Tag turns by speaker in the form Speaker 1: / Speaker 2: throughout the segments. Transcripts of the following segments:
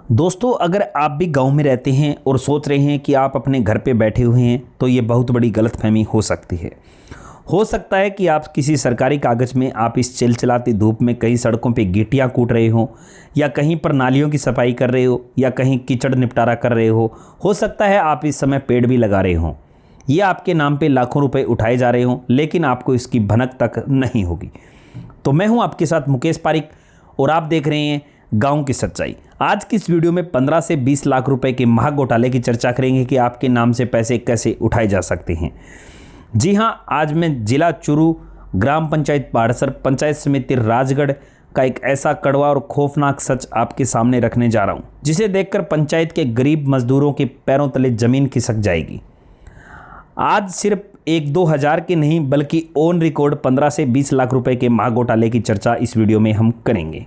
Speaker 1: दोस्तों, अगर आप भी गांव में रहते हैं और सोच रहे हैं कि आप अपने घर पे बैठे हुए हैं तो ये बहुत बड़ी गलतफहमी हो सकती है। हो सकता है कि आप किसी सरकारी कागज़ में आप इस चिलचिलाती धूप में कहीं सड़कों पे गिट्टियाँ कूट रहे हो या कहीं पर नालियों की सफाई कर रहे हो या कहीं कीचड़ निपटारा कर रहे हो सकता है आप इस समय पेड़ भी लगा रहे हो। ये आपके नाम पे लाखों रुपए उठाए जा रहे हों, लेकिन आपको इसकी भनक तक नहीं होगी। तो मैं हूं आपके साथ मुकेश पारिक और आप देख रहे हैं गांव की सच्चाई। आज की इस वीडियो में 15 से 20 लाख रुपए के महा घोटाले की चर्चा करेंगे कि आपके नाम से पैसे कैसे उठाए जा सकते हैं। जी हां, आज मैं जिला चुरू, ग्राम पंचायत पाड़सर, पंचायत समिति राजगढ़ का एक ऐसा कड़वा और खौफनाक सच आपके सामने रखने जा रहा हूं, जिसे देखकर पंचायत के गरीब मजदूरों के पैरों तले जमीन खिसक जाएगी। आज सिर्फ 1-2 हज़ार के नहीं बल्कि ऑन रिकॉर्ड 15 से 20 लाख रुपए के महा घोटाले की चर्चा इस वीडियो में हम करेंगे।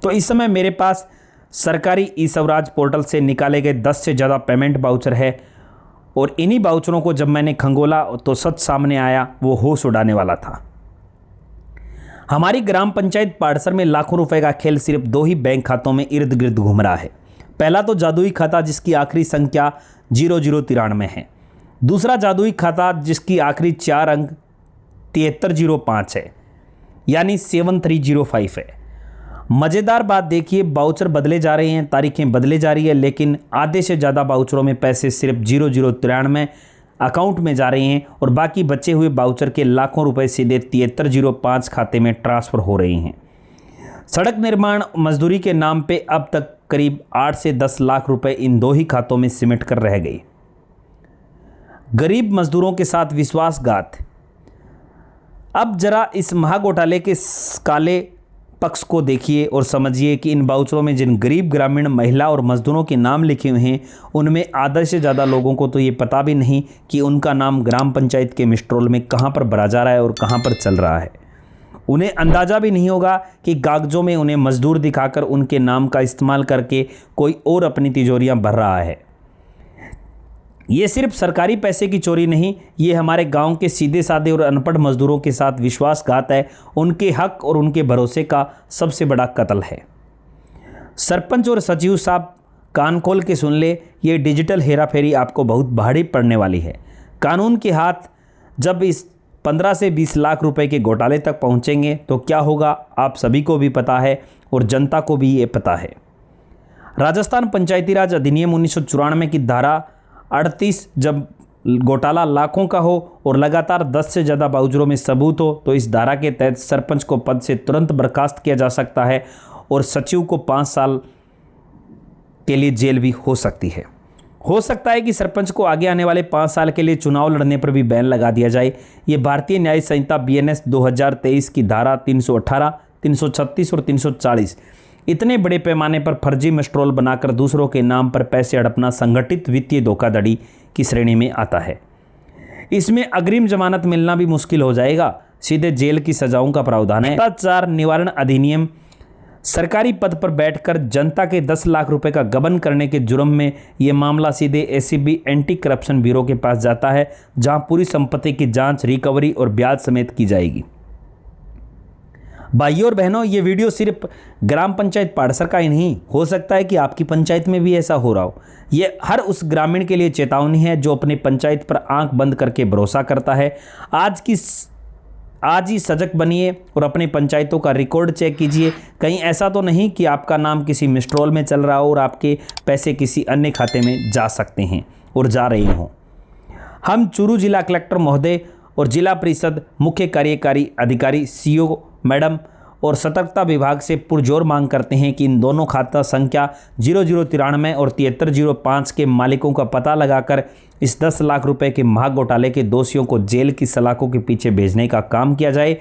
Speaker 1: तो इस समय मेरे पास सरकारी ई स्वराज पोर्टल से निकाले गए 10 से ज़्यादा पेमेंट बाउचर है और इन्हीं बाउचरों को जब मैंने खंगोला तो सच सामने आया, वो होश उड़ाने वाला था। हमारी ग्राम पंचायत पाड़सर में लाखों रुपए का खेल सिर्फ 2 ही बैंक खातों में इर्द गिर्द घूम रहा है। पहला तो जादुई खाता जिसकी आखिरी संख्या 0093 है। दूसरा जादुई खाता जिसकी आखिरी 4 अंक 7305 है, यानी 7305 है। मज़ेदार बात देखिए, बाउचर बदले जा रहे हैं, तारीखें बदले जा रही है, लेकिन आधे से ज़्यादा बाउचरों में पैसे सिर्फ 0093 अकाउंट में जा रहे हैं और बाकी बचे हुए बाउचर के लाखों रुपए सीधे 7305 खाते में ट्रांसफ़र हो रहे हैं। सड़क निर्माण मजदूरी के नाम पे अब तक करीब 8 से 10 लाख रुपए इन 2 ही खातों में सिमट कर रह गए। गरीब मजदूरों के साथ विश्वासघात। अब जरा इस महा घोटाले के काले पक्ष को देखिए और समझिए कि इन बाउचरों में जिन गरीब ग्रामीण महिला और मजदूरों के नाम लिखे हुए हैं, उनमें आधे से ज़्यादा लोगों को तो ये पता भी नहीं कि उनका नाम ग्राम पंचायत के मिस्ट्रोल में कहाँ पर भरा जा रहा है और कहाँ पर चल रहा है। उन्हें अंदाज़ा भी नहीं होगा कि कागजों में उन्हें मजदूर दिखाकर उनके नाम का इस्तेमाल करके कोई और अपनी तिजोरियाँ भर रहा है। ये सिर्फ सरकारी पैसे की चोरी नहीं, ये हमारे गांव के सीधे साधे और अनपढ़ मजदूरों के साथ विश्वासघात है। उनके हक और उनके भरोसे का सबसे बड़ा कत्ल है। सरपंच और सचिव साहब, कान खोल के सुन ले, ये डिजिटल हेराफेरी आपको बहुत भारी पड़ने वाली है। कानून के हाथ जब इस 15 से 20 लाख रुपए के घोटाले तक पहुंचेंगे तो क्या होगा, आप सभी को भी पता है और जनता को भी ये पता है। राजस्थान पंचायती राज अधिनियम 1994 की धारा 38 जब घोटाला लाखों का हो और लगातार 10 से ज़्यादा बाउचरों में सबूत हो तो इस धारा के तहत सरपंच को पद से तुरंत बर्खास्त किया जा सकता है और सचिव को 5 साल के लिए जेल भी हो सकती है। हो सकता है कि सरपंच को आगे आने वाले 5 साल के लिए चुनाव लड़ने पर भी बैन लगा दिया जाए। ये भारतीय न्याय संहिता BNS 2023 की धारा 318, 336 और 340 इतने बड़े पैमाने पर फर्जी मिस्ट्रोल बनाकर दूसरों के नाम पर पैसे हड़पना संगठित वित्तीय धोखाधड़ी की श्रेणी में आता है। इसमें अग्रिम जमानत मिलना भी मुश्किल हो जाएगा, सीधे जेल की सजाओं का प्रावधान है। भ्रष्टाचार निवारण अधिनियम, सरकारी पद पर बैठकर जनता के 10 लाख रुपए का गबन करने के जुर्म में यह मामला सीधे ACB एंटी करप्शन ब्यूरो के पास जाता है, जहां पूरी संपत्ति की जांच, रिकवरी और ब्याज समेत की जाएगी। भाइयों और बहनों, ये वीडियो सिर्फ ग्राम पंचायत पाड़सर का ही नहीं, हो सकता है कि आपकी पंचायत में भी ऐसा हो रहा हो। ये हर उस ग्रामीण के लिए चेतावनी है जो अपनी पंचायत पर आंख बंद करके भरोसा करता है। आज ही सजग बनिए और अपनी पंचायतों का रिकॉर्ड चेक कीजिए। कहीं ऐसा तो नहीं कि आपका नाम किसी मिस्ट्रोल में चल रहा हो और आपके पैसे किसी अन्य खाते में जा सकते हैं और जा रहे हों। हम चूरू जिला कलेक्टर महोदय और जिला परिषद मुख्य कार्यकारी अधिकारी CO मैडम और सतर्कता विभाग से पुरजोर मांग करते हैं कि इन दोनों खाता संख्या 0093 और 7305 के मालिकों का पता लगाकर इस 10 लाख रुपए के महा घोटाले के दोषियों को जेल की सलाखों के पीछे भेजने का काम किया जाए।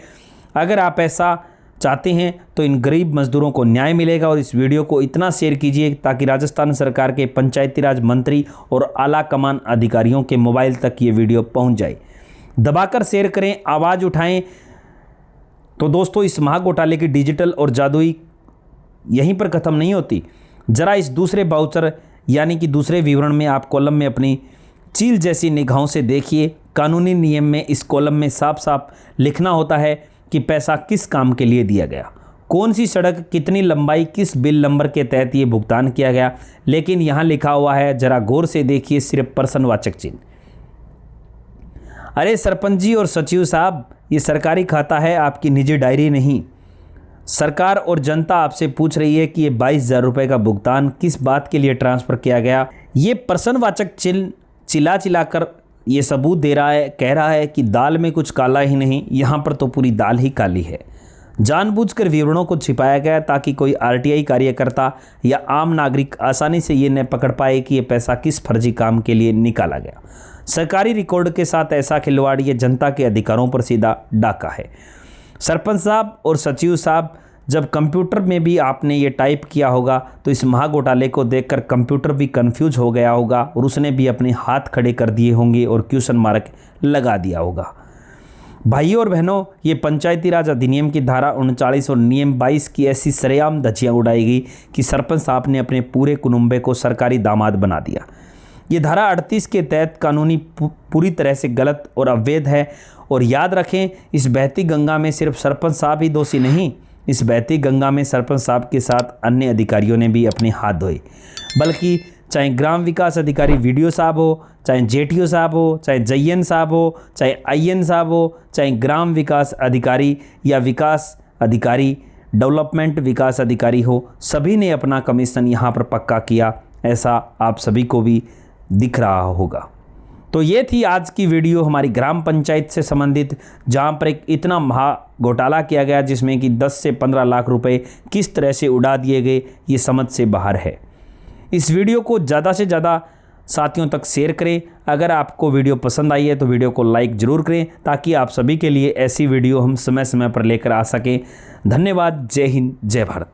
Speaker 1: अगर आप ऐसा चाहते हैं तो इन गरीब मजदूरों को न्याय मिलेगा और इस वीडियो को इतना शेयर कीजिए ताकि राजस्थान सरकार के पंचायती राज मंत्री और आला कमान अधिकारियों के मोबाइल तक ये वीडियो पहुंच जाए। दबाकर शेयर करें, आवाज़ उठाएं। तो दोस्तों, इस महा घोटाले की डिजिटल और जादुई यहीं पर ख़त्म नहीं होती। ज़रा इस दूसरे बाउचर यानी कि दूसरे विवरण में आप कॉलम में अपनी चील जैसी निगाहों से देखिए। कानूनी नियम में इस कॉलम में साफ साफ लिखना होता है कि पैसा किस काम के लिए दिया गया कौन सी सड़क, कितनी लंबाई, किस बिल नंबर के तहत ये भुगतान किया गया। लेकिन यहाँ लिखा हुआ है, जरा गौर से देखिए, सिर्फ प्रश्नवाचक चिन्ह। अरे सरपंच जी और सचिव साहब, ये सरकारी खाता है, आपकी निजी डायरी नहीं। सरकार और जनता आपसे पूछ रही है कि ये 22,000 रुपये का भुगतान किस बात के लिए ट्रांसफ़र किया गया। ये प्रश्नवाचक चिन्ह चिल्ला चिल्लाकर ये सबूत दे रहा है, कह रहा है कि दाल में कुछ काला ही नहीं, यहाँ पर तो पूरी दाल ही काली है। जानबूझकर विवरणों को छिपाया गया ताकि कोई आरटीआई कार्यकर्ता या आम नागरिक आसानी से ये न पकड़ पाए कि ये पैसा किस फर्जी काम के लिए निकाला गया। सरकारी रिकॉर्ड के साथ ऐसा खिलवाड़ ये जनता के अधिकारों पर सीधा डाका है। सरपंच साहब और सचिव साहब, जब कंप्यूटर में भी आपने ये टाइप किया होगा तो इस महाघोटाले को देखकर कंप्यूटर भी कंफ्यूज हो गया होगा और उसने भी अपने हाथ खड़े कर दिए होंगे और क्वेश्चन मार्क लगा दिया होगा। भाइयों और बहनों, ये पंचायती राज अधिनियम की धारा 39 और नियम 22 की ऐसी सरेआम धज्जियाँ उड़ाएगी कि सरपंच साहब ने अपने पूरे कुनुम्बे को सरकारी दामाद बना दिया। ये धारा 38 के तहत कानूनी पूरी तरह से गलत और अवैध है। और याद रखें, इस बहती गंगा में सिर्फ सरपंच साहब ही दोषी नहीं, इस बहती गंगा में सरपंच साहब के साथ अन्य अधिकारियों ने भी अपने हाथ धोए। बल्कि चाहे ग्राम विकास अधिकारी वीडियो साहब हो, चाहे जेटीओ साहब हो, चाहे जयन साहब हो, चाहे आईएन साहब हो, चाहे ग्राम विकास अधिकारी या विकास अधिकारी, डेवलपमेंट विकास अधिकारी हो, सभी ने अपना कमीशन यहाँ पर पक्का किया। ऐसा आप सभी को भी दिख रहा होगा। तो ये थी आज की वीडियो हमारी ग्राम पंचायत से संबंधित, जहाँ पर एक इतना महा घोटाला किया गया जिसमें कि 10 से 15 लाख रुपए किस तरह से उड़ा दिए गए, ये समझ से बाहर है। इस वीडियो को ज़्यादा से ज़्यादा साथियों तक शेयर करें। अगर आपको वीडियो पसंद आई है तो वीडियो को लाइक ज़रूर करें ताकि आप सभी के लिए ऐसी वीडियो हम समय समय पर लेकर आ सकें। धन्यवाद। जय हिंद, जय भारत।